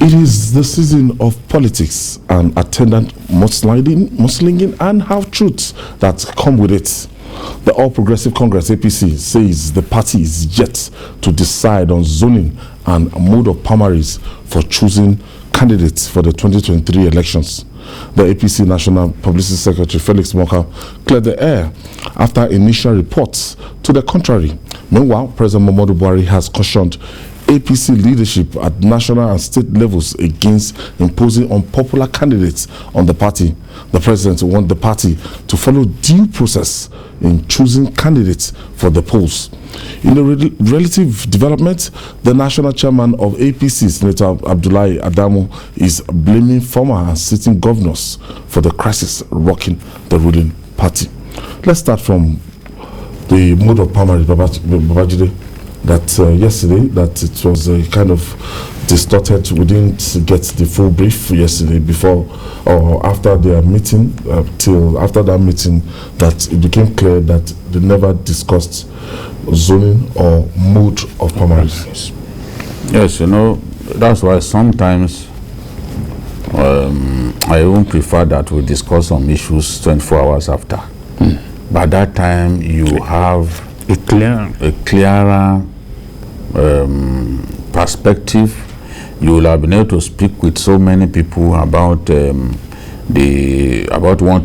It is the season of politics and attendant mudslinging and half-truths that come with it. The All Progressive Congress, APC, says the party is yet to decide on zoning and mode of primaries for choosing candidates for the 2023 elections. The APC National Publicity Secretary, Felix Moka, cleared the air after initial reports to the contrary. Meanwhile, President Muhammadu Buhari has cautioned APC leadership at national and state levels against imposing unpopular candidates on the party. The president wants the party to follow due process in choosing candidates for the polls. In a relative development, the national chairman of APC, Senator Abdullahi Adamu, is blaming former and sitting governors for the crisis rocking the ruling party. Let's start from the mode of primary, Babajide. That yesterday, that it was kind of distorted. We didn't get the full brief yesterday before or after their meeting, till after that meeting, that it became clear that they never discussed zoning or mode of primaries. Yes, you know, that's why sometimes I even prefer that we discuss some issues 24 hours after. By that time, you have a clearer perspective. You will have been able to speak with so many people about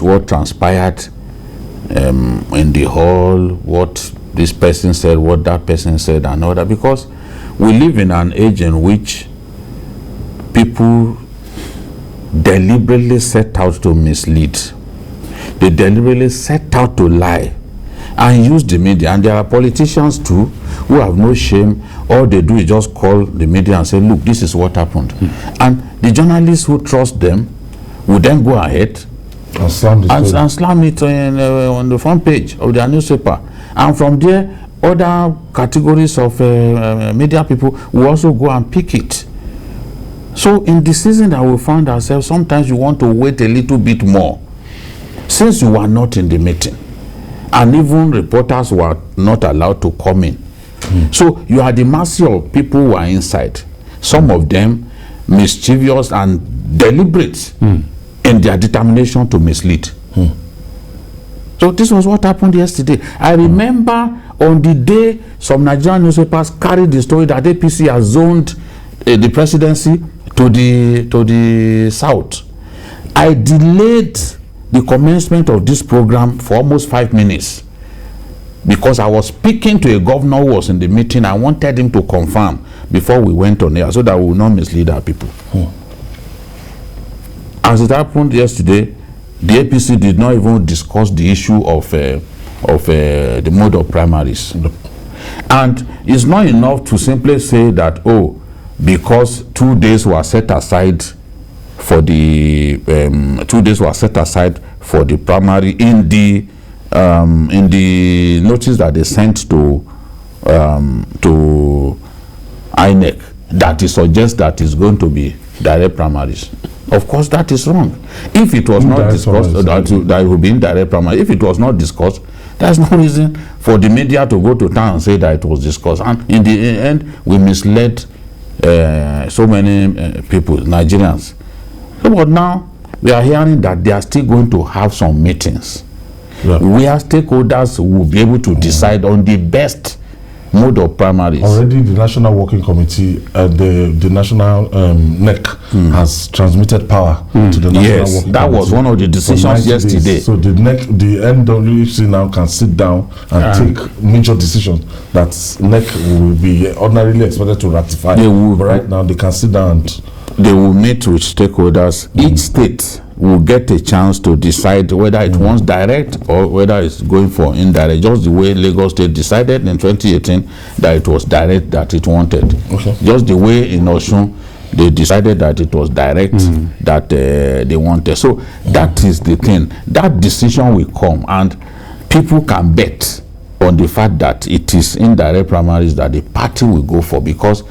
what transpired in the hall, what this person said, what that person said, and all that. Because we live in an age in which people deliberately set out to mislead. They deliberately set out to lie and use the media. And there are politicians too who have no shame. All they do is just call the media and say, look, this is what happened. And the journalists who trust them will then go ahead and slam it on the front page of their newspaper. And from there, other categories of media people will also go and pick it. So in the season that we find ourselves, sometimes you want to wait a little bit more. Since you were not in the meeting, and even reporters were not allowed to come in. So you are the mercy of people who are inside. Some of them mischievous and deliberate in their determination to mislead. So this was what happened yesterday. I remember on the day some Nigerian newspapers carried the story that APC has zoned the presidency to the south. I delayed the commencement of this program for almost 5 minutes because I was speaking to a governor who was in the meeting. I wanted him to confirm before we went on air so that we will not mislead our people. As it happened yesterday, the APC did not even discuss the issue of the mode of primaries. And it's not enough to simply say that, oh, because 2 days were set aside for the 2 days were set aside for the primary in the notice that they sent to INEC, that it suggests that it's going to be direct primaries. Of course, that is wrong. If it was not discussed, that it would be indirect primary. If it was not discussed, there's no reason for the media to go to town and say that it was discussed. And in the end, we misled so many people, Nigerians. But now we are hearing that they are still going to have some meetings where stakeholders will be able to decide on the best mode of primaries. Already the National Working Committee, the National NEC has transmitted power to the National Working Committee. That was one of the decisions yesterday. So the NWC now can sit down and take major decisions that NEC will be ordinarily expected to ratify. But right now they can sit down and they will meet with stakeholders. Each state will get a chance to decide whether it wants direct or whether it's going for indirect, just the way Lagos State decided in 2018 that it was direct that it wanted. Just the way in Osun they decided that it was direct that they wanted. So that is the thing. That decision will come and people can bet on the fact that it is indirect primaries that the party will go for, because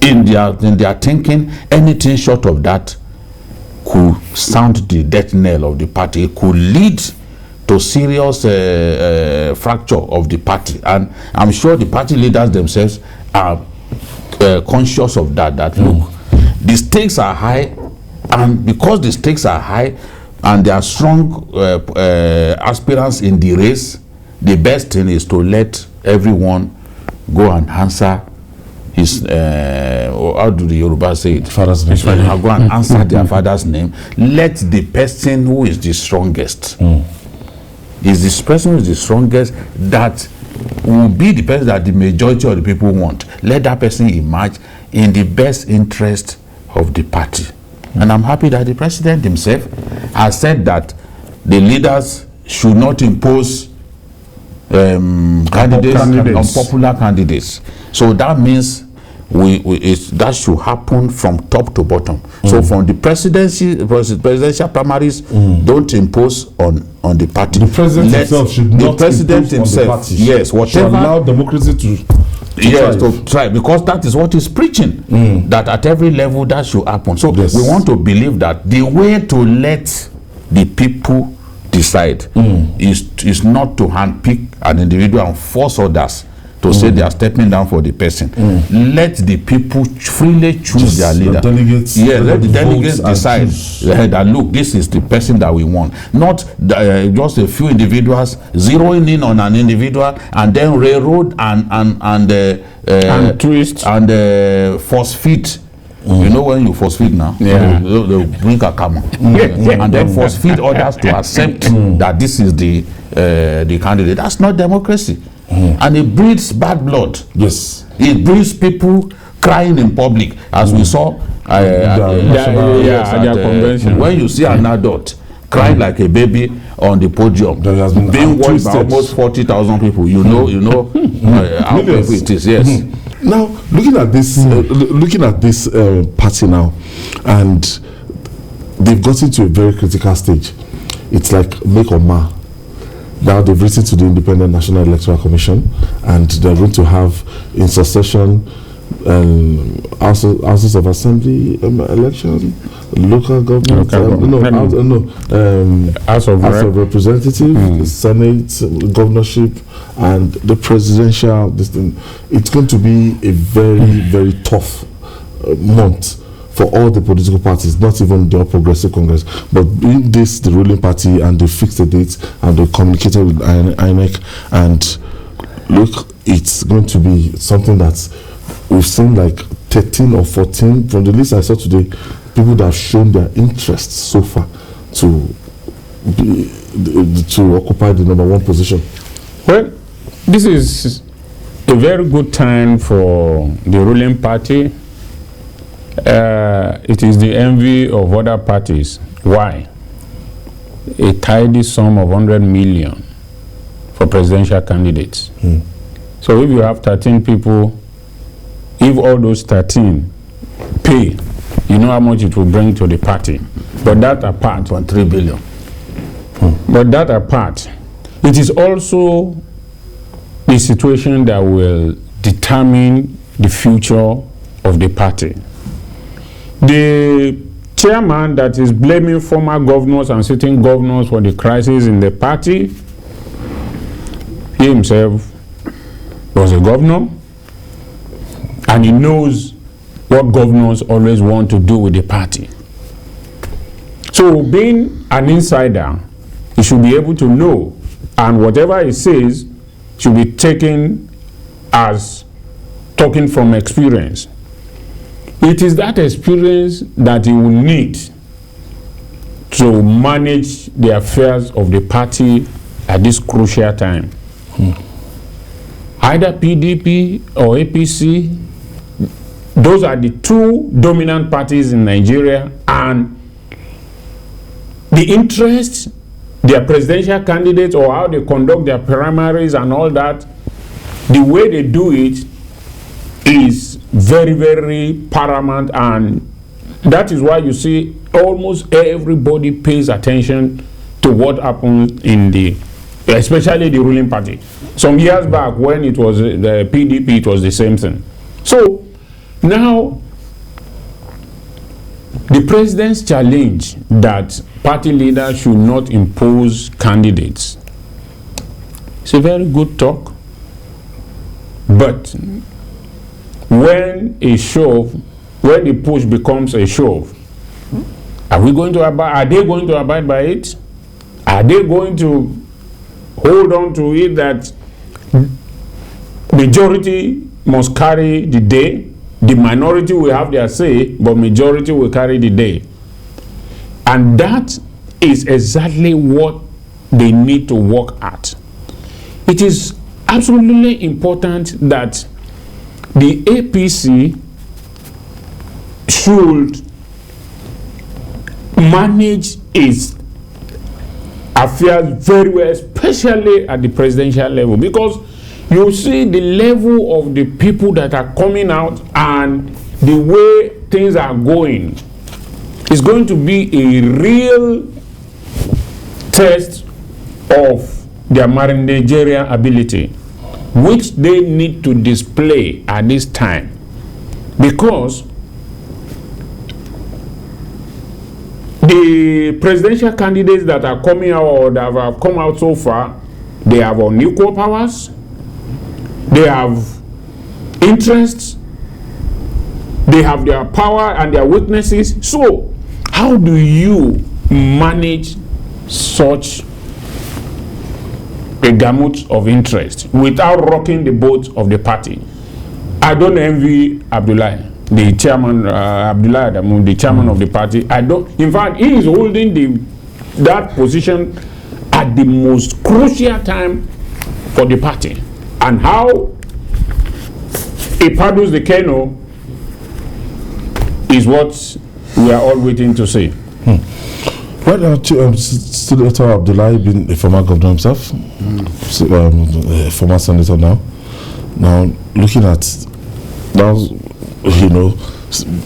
in their thinking, anything short of that could sound the death knell of the party. It could lead to serious fracture of the party, and I'm sure the party leaders themselves are conscious of that. Look, the stakes are high, and because the stakes are high and there are strong aspirants in the race, the best thing is to let everyone go and answer his how do the Yoruba say it? Father's name. Go and answer their father's name. Let the person who is the strongest is this person who is the strongest that will be the person that the majority of the people want. Let that person emerge in the best interest of the party. And I'm happy that the president himself has said that the leaders should not impose unpopular candidates. So that means that should happen from top to bottom. So from the presidential primaries, don't impose on the party. The president himself should not impose on the party. Yes, whatever. Should allow democracy to try, because that is what he's preaching. That at every level that should happen. So yes. we want to believe that the way to let the people decide is not to handpick an individual and force others to say they are stepping down for the person. Let the people freely choose their leader. Let the delegates decide that look, this is the person that we want. Not just a few individuals zeroing in on an individual and then railroad and twist and force feed. You know when you force feed now, they'll bring a camel and then force feed others to accept that this is the candidate. That's not democracy. And it breeds bad blood. Yes. It breeds people crying in public, as we saw at the convention. When you see an adult crying like a baby on the podium, being watched by almost 40,000 people, you know how painful it is. Yes. Now, looking at this party now, and they've gotten to a very critical stage. It's like make or mar. Now they've written to the Independent National Electoral Commission, and they're going to have in succession houses of assembly election, local government, House of Representatives, Senate, governorship, and the presidential. It's going to be a very, very tough month for all the political parties, not even the Progressive Congress, but being this the ruling party, and they fixed the dates and they communicated with INEC, and look, it's going to be something that we've seen like 13 or 14 from the list I saw today, people that have shown their interest so far to occupy the #1 position. Well, this is a very good time for the ruling party. It is the envy of other parties. Why? A tidy sum of 100 million for presidential candidates. So if you have 13 people, if all those 13 pay, you know how much it will bring to the party. But that apart, 1.3 billion. But that apart, it is also the situation that will determine the future of the party. The chairman that is blaming former governors and sitting governors for the crisis in the party, he himself was a governor, and he knows what governors always want to do with the party. So being an insider, he should be able to know, and whatever he says should be taken as talking from experience. It is that experience that he will need to manage the affairs of the party at this crucial time. Either PDP or APC, those are the two dominant parties in Nigeria, and the interest, their presidential candidates, or how they conduct their primaries and all that, the way they do it is very, very paramount, and that is why you see almost everybody pays attention to what happens in especially the ruling party. Some years back when it was the PDP, it was the same thing. So now the president's challenge that party leaders should not impose candidates, it's a very good talk, but when a shove when the push becomes a shove, are they going to abide by it? Are they going to hold on to it that majority must carry the day? The minority will have their say, but majority will carry the day. And that is exactly what they need to work at. It is absolutely important that the APC should manage its affairs very well, especially at the presidential level, because you see the level of the people that are coming out and the way things are going is going to be a real test of their managerial ability, which they need to display at this time, because the presidential candidates that are coming out or that have come out so far, they have unequal powers, they have interests, they have their power and their weaknesses. So how do you manage such a gamut of interest without rocking the boat of the party? I don't envy Abdullahi, the chairman, Abdullahi Adamu, the chairman of the party. In fact, he is holding that position at the most crucial time for the party. And how he paddles the canoe is what we are all waiting to see. Well, Senator Abdullahi being a former governor himself, former senator now looking at now,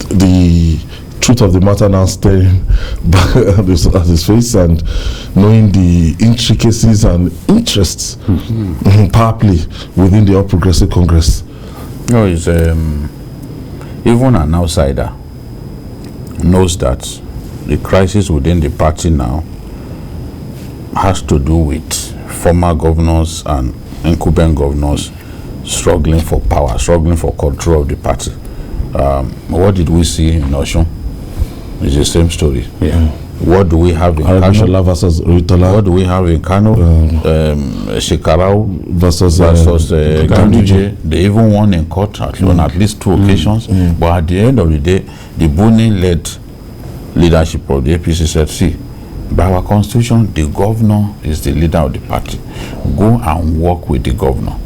the truth of the matter now staring back at his face and knowing the intricacies and interests power play within the All Progressive Congress. No, it's even an outsider knows that the crisis within the party now has to do with former governors and incumbent governors struggling for power, struggling for control of the party. What did we see in Osun? It's the same story. Yeah. What do we have in Kano? Versus Ritola. What do we have in Kano? Shekarau versus Ganduje. They even won in court on at least 2 occasions. But at the end of the day, the Buni-led leadership of the APC said, see, by our constitution, the governor is the leader of the party. Go and work with the governor.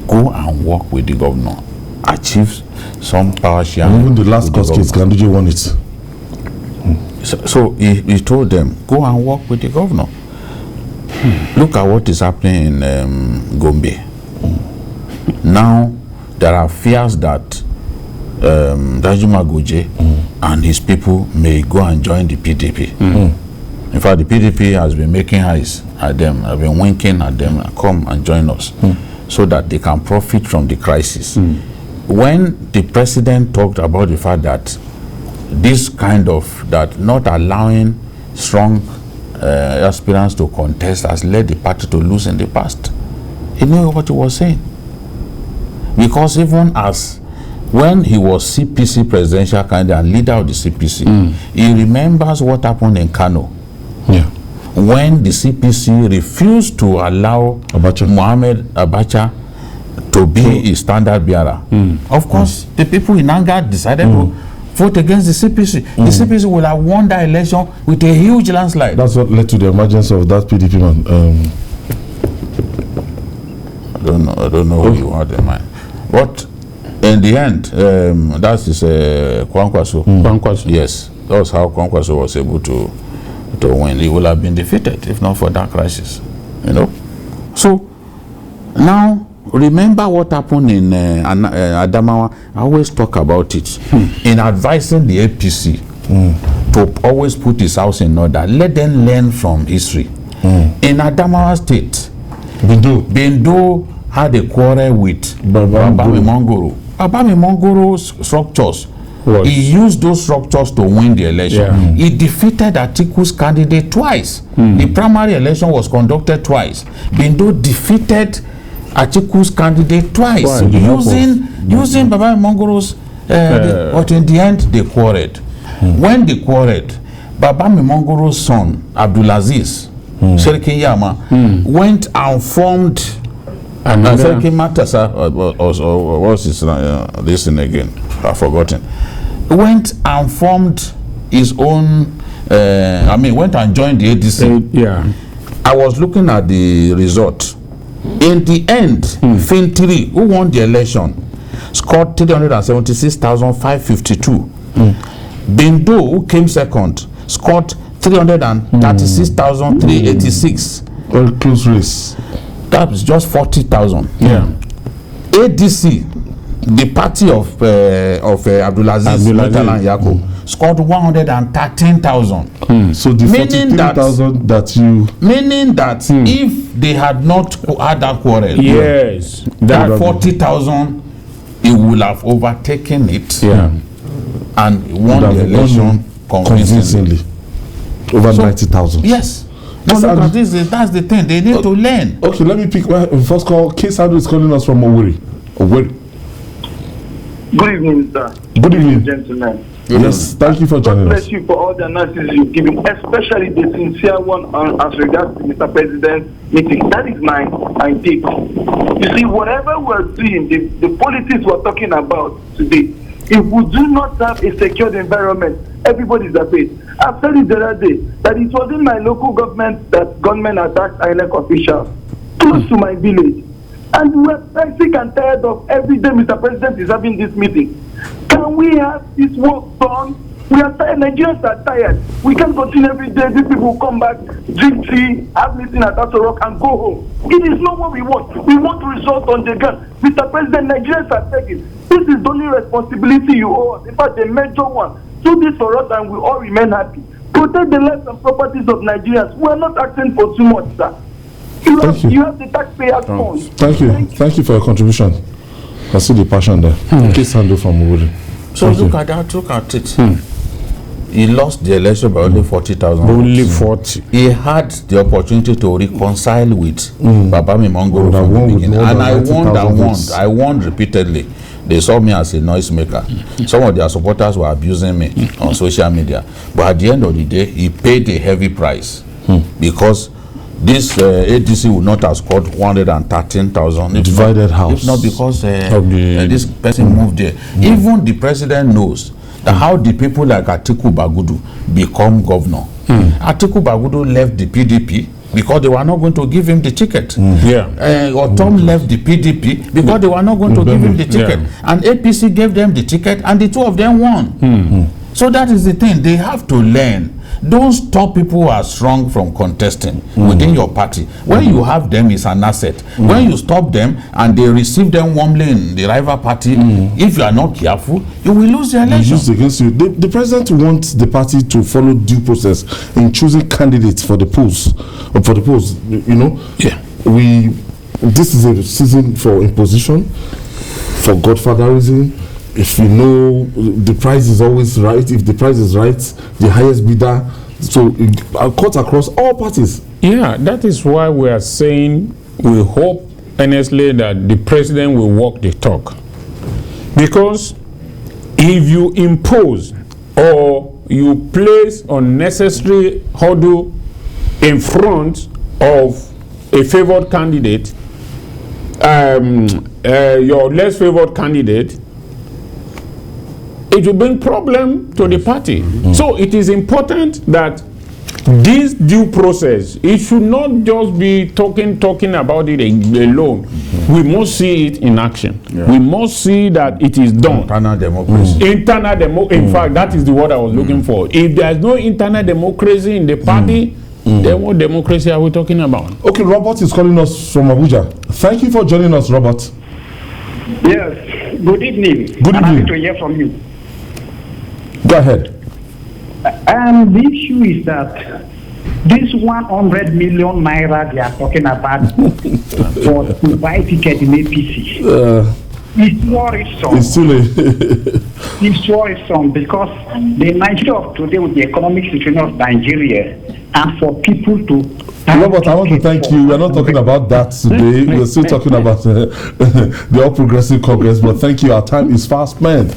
Go and work with the governor. Achieve some power share. Even the last court case, Ganduje won it. So he told them, go and work with the governor. Look at what is happening in Gombe. Now, there are fears that Dajuma Goje and his people may go and join the PDP. In fact, the PDP has been making eyes at them, have been winking at them, come and join us, so that they can profit from the crisis. When the president talked about the fact that this kind of, that not allowing strong aspirants to contest has led the party to lose in the past, he knew what he was saying. Because even as when he was CPC presidential candidate and leader of the CPC, he remembers what happened in Kano. Yeah. When the CPC refused to allow Mohamed Abacha to be his standard bearer. Of course, the people in anger decided to vote against the CPC. The CPC would have won that election with a huge landslide. That's what led to the emergence of that PDP man. I don't know who you had in mind. But in the end, that is Kwankwaso. Kwankwaso. Yes, that was how Kwankwaso was able to win. He would have been defeated if not for that crisis. So now remember what happened in Adamawa. I always talk about it. In advising the APC to always put his house in order, let them learn from history. In Adamawa State, Bendo had a quarrel with Babami Mongoro. Babami Mongoro's structures, he used those structures to win the election. He defeated Atiku's candidate twice. The primary election was conducted twice. Bendo defeated Atiku's candidate twice using Babami Mongoro's But in the end, they quarreled. When they quarreled, Baba Mimongoro's son, Abdulaziz, Serikin Yama, went and formed Serikin Matasa, or what's his this thing again? I've forgotten. Went and formed his own, went and joined the ADC. I was looking at the result. In the end, Fintiri, who won the election, scored 376,552. Bindo, who came second, scored 336,386. Very close race. That was just 40,000. ADC, the party of Abdulaziz Yako, scored 113,000. So the 43,000 that you... Meaning that if they had not had that quarrel, that 40,000, he would have overtaken it and won the election convincingly. Over 90,000. Yes. Now look at this, that's the thing, they need to learn. Okay, let me pick first call. Case Andrew is calling us from Owerri. Good evening, sir. Good evening, gentlemen. Yes, thank you for joining us. God bless you for all the analysis you've given, especially the sincere one as regards to Mr. President's meeting. That is my take. You see, whatever we're doing, the politics we're talking about today, if we do not have a secured environment, everybody's afraid. I said it the other day that it was in my local government that gunmen attacked INEC officials close to my village. And we're sick and tired of every day Mr. President is having this meeting. Can we have this work done? We are tired. Nigerians are tired. We can't continue every day. These people will come back, drink tea, have meeting at Aso Rock and go home. It is not what we want. We want results on the ground. Mr. President, Nigerians are taking. This is the only responsibility you owe us. In fact, the major one. Do this for us and we all remain happy. Protect the lives and properties of Nigerians. We are not asking for too much, sir. You have the taxpayers' funds. Thank you for your contribution. I see the passion there. Case Andrew from Owerri. So look at it. He lost the election by only 40,000. Only 40. He had the opportunity to reconcile with Baba Mimongoro from the beginning. And I warned repeatedly. They saw me as a noisemaker. Some of their supporters were abusing me on social media. But at the end of the day, he paid a heavy price because this ADC would not have scored 113,000. Divided house. If not because this person moved there. Even the president knows that how the people like Atiku Bagudu become governor. Atiku Bagudu left the PDP because they were not going to give him the ticket. Tom left the PDP because they were not going to give him the ticket. And APC gave them the ticket and the two of them won. So that is the thing. They have to learn. Don't stop people who are strong from contesting within your party. When you have them, it's an asset. When you stop them and they receive them warmly in the rival party, if you are not careful, you will lose the election. Used against you. The president wants the party to follow due process in choosing candidates for the polls. You know, this is a season for imposition, for godfatherism. If you know the price is always right, if the price is right, the highest bidder. So it cuts across all parties. Yeah, that is why we are saying we hope earnestly that the president will walk the talk. Because if you impose or you place unnecessary hurdle in front of a favored candidate, your less favored candidate, it will bring problem to the party. So it is important that this due process, it should not just be talking about it alone. We must see it in action. We must see that it is done. Internal democracy. In fact, that is the word I was looking for. If there is no internal democracy in the party, then what democracy are we talking about? Okay, Robert is calling us from Abuja. Thank you for joining us, Robert. Yes, good evening. Good evening. Happy to hear from you. Go ahead. The issue is that this 100 million naira they are talking about for to buy ticket in APC is worrisome. It's too late. It's worrisome because the Nigeria of today with the economic situation of Nigeria and for people to... Robert, I want to thank you. We're not talking about that today. We're still talking about the All Progressive Congress, but thank you. Our time is fast spent.